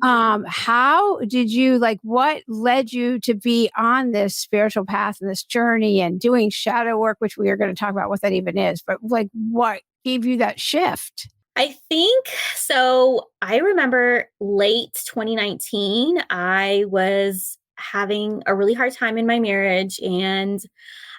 How did you what led you to be on this spiritual path and this journey and doing shadow work, which we are going to talk about what that even is, but what gave you that shift? I think so. I remember late 2019, I was having a really hard time in my marriage and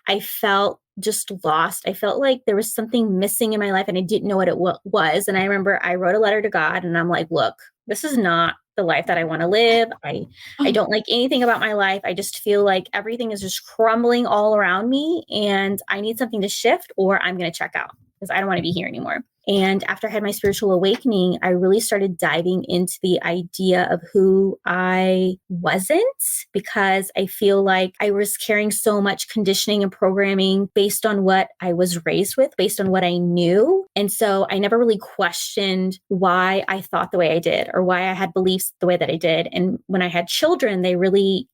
I felt just lost. I felt like there was something missing in my life and I didn't know what it was. And I remember I wrote a letter to God and I'm like, look, this is not the life that I want to live. I don't like anything about my life. I just feel like everything is just crumbling all around me and I need something to shift or I'm going to check out because I don't want to be here anymore. And after I had my spiritual awakening, I really started diving into the idea of who I wasn't because I feel like I was carrying so much conditioning and programming based on what I was raised with, based on what I knew. And so I never really questioned why I thought the way I did or why I had beliefs the way that I did. And when I had children, they really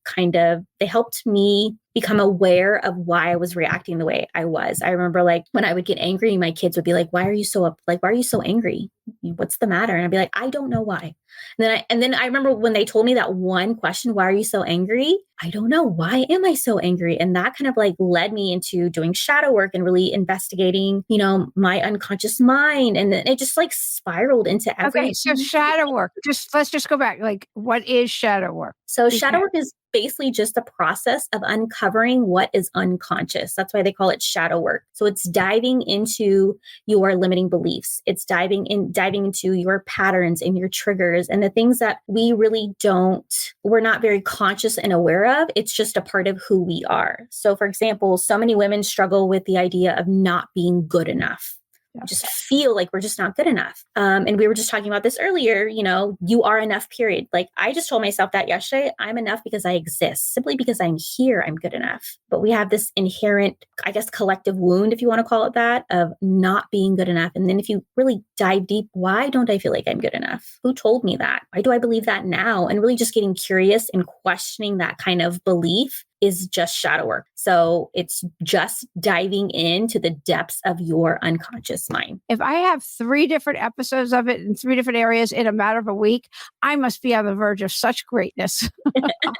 they helped me become aware of why I was reacting the way I was. I remember when I would get angry, my kids would be like, why are you so angry? What's the matter? And I'd be like, I don't know why. And then I remember when they told me that one question, why are you so angry? I don't know. Why am I so angry? And that kind of led me into doing shadow work and really investigating, my unconscious mind. And then it just spiraled into everything. Okay, so shadow work. Let's just go back. What is shadow work? So shadow work is basically just a process of uncovering what is unconscious. That's why they call it shadow work. So it's diving into your limiting beliefs. It's diving into your patterns and your triggers and the things that we're not very conscious and aware of. It's just a part of who we are. So for example, so many women struggle with the idea of not being good enough. Just feel like we're just not good enough. And we were just talking about this earlier, you are enough, period. I just told myself that yesterday, I'm enough because I exist. Simply because I'm here, I'm good enough. But we have this inherent, I guess, collective wound, if you want to call it that, of not being good enough. And then if you really dive deep, why don't I feel like I'm good enough? Who told me that? Why do I believe that now? And really just getting curious and questioning that kind of belief is just shadow work. So it's just diving into the depths of your unconscious mind. If I have 3 different episodes of it in 3 different areas in a matter of a week, I must be on the verge of such greatness.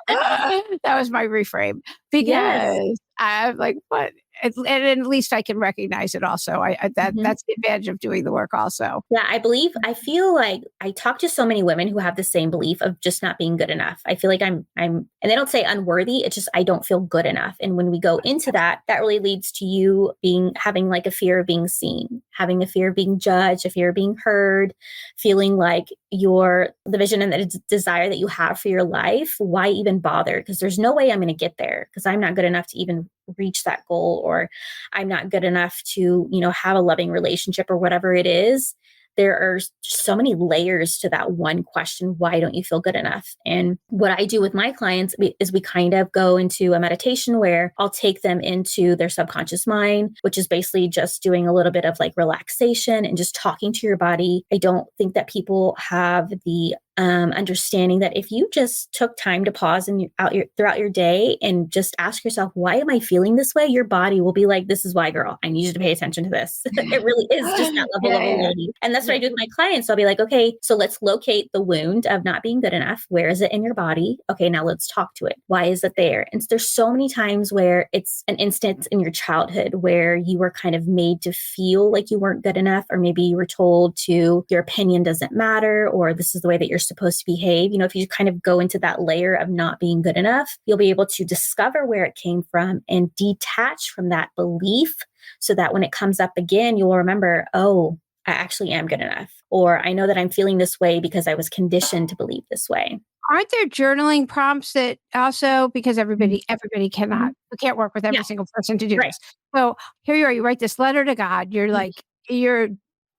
That was my reframe because I'm like, what? And at least I can recognize it also. That's the advantage of doing the work also. Yeah, I feel like I talk to so many women who have the same belief of just not being good enough. I feel like I'm, and they don't say unworthy. It's just, I don't feel good enough. And when we go into that really leads to you having a fear of being seen, having a fear of being judged, a fear of being heard, feeling like the vision and the desire that you have for your life, why even bother? Because there's no way I'm going to get there because I'm not good enough to even reach that goal, or I'm not good enough to, have a loving relationship or whatever it is. There are so many layers to that one question. Why don't you feel good enough? And what I do with my clients is we kind of go into a meditation where I'll take them into their subconscious mind, which is basically just doing a little bit of relaxation and just talking to your body. I don't think that people have the understanding that if you just took time to pause throughout your day and just ask yourself, why am I feeling this way? Your body will be like, this is why, girl, I need you to pay attention to this. It really is just that level of awareness. And that's what I do with my clients. So I'll be like, okay, so let's locate the wound of not being good enough. Where is it in your body? Okay, now let's talk to it. Why is it there? And there's so many times where it's an instance in your childhood where you were kind of made to feel like you weren't good enough, or maybe you were told to your opinion doesn't matter, or this is the way that you're supposed to behave. If you kind of go into that layer of not being good enough, you'll be able to discover where it came from and detach from that belief so that when it comes up again, you'll remember, oh, I actually am good enough. Or I know that I'm feeling this way because I was conditioned to believe this way. Aren't there journaling prompts that also, because everybody cannot, we can't work with every single person to do this. So here you are, you write this letter to God. You're you're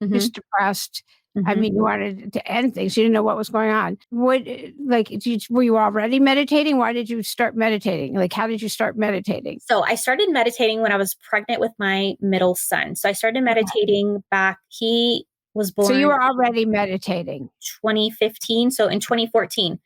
just depressed. I mean, you wanted to end things. You didn't know what was going on. Were you already meditating? Why did you start meditating? How did you start meditating? So I started meditating when I was pregnant with my middle son. So I started meditating back. He was born. So you were already meditating. 2015. So in 2014.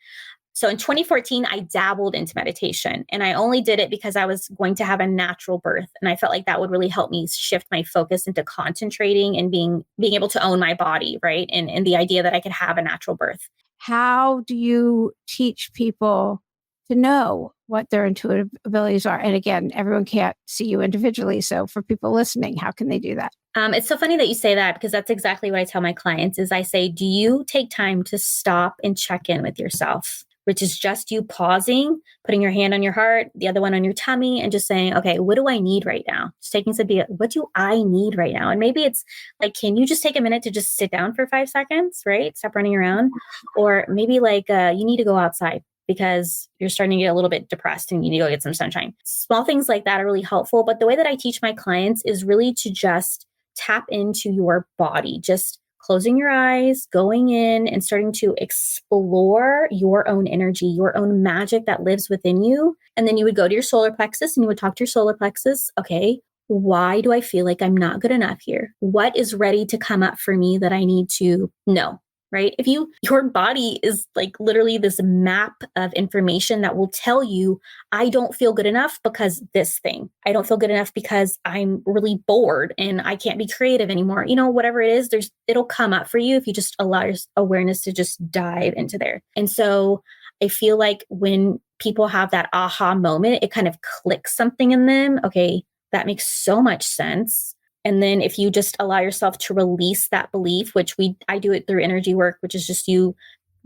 So in 2014, I dabbled into meditation, and I only did it because I was going to have a natural birth. And I felt like that would really help me shift my focus into concentrating and being able to own my body, right? And the idea that I could have a natural birth. How do you teach people to know what their intuitive abilities are? And again, everyone can't see you individually. So for people listening, how can they do that? It's so funny that you say that, because that's exactly what I tell my clients is I say, do you take time to stop and check in with yourself? Which is just you pausing, putting your hand on your heart, the other one on your tummy, and just saying, okay, what do I need right now? Just taking some, what do I need right now? And maybe it's like, can you just take a minute to just sit down for 5 seconds, right? Stop running around. Or maybe like you need to go outside because you're starting to get a little bit depressed and you need to go get some sunshine. Small things like that are really helpful. But the way that I teach my clients is really to just tap into your body, just closing your eyes, going in and starting to explore your own energy, your own magic that lives within you. And then you would go to your solar plexus and you would talk to your solar plexus. Okay, why do I feel like I'm not good enough here? What is ready to come up for me that I need to know? Right? If your body is like literally this map of information that will tell you, I don't feel good enough because this thing, I don't feel good enough because I'm really bored and I can't be creative anymore. Whatever it is, it'll come up for you if you just allow your awareness to just dive into there. And so I feel like when people have that aha moment, it kind of clicks something in them. Okay, that makes so much sense. And then if you just allow yourself to release that belief, which I do it through energy work, which is just you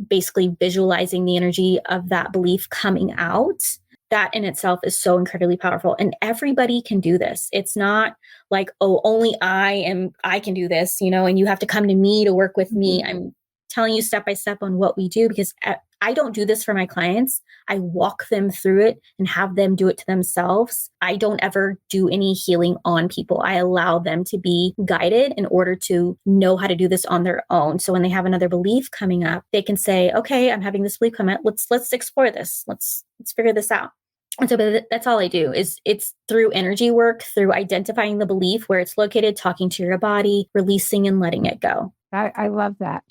basically visualizing the energy of that belief coming out, that in itself is so incredibly powerful. And everybody can do this. It's not like, oh, only I can do this, and you have to come to me to work with me. I'm telling you step by step on what we do, because I don't do this for my clients. I walk them through it and have them do it to themselves. I don't ever do any healing on people. I allow them to be guided in order to know how to do this on their own. So when they have another belief coming up, they can say, okay, I'm having this belief come up. Let's explore this. Let's figure this out. And so that's all I do is it's through energy work, through identifying the belief, where it's located, talking to your body, releasing and letting it go. I love that.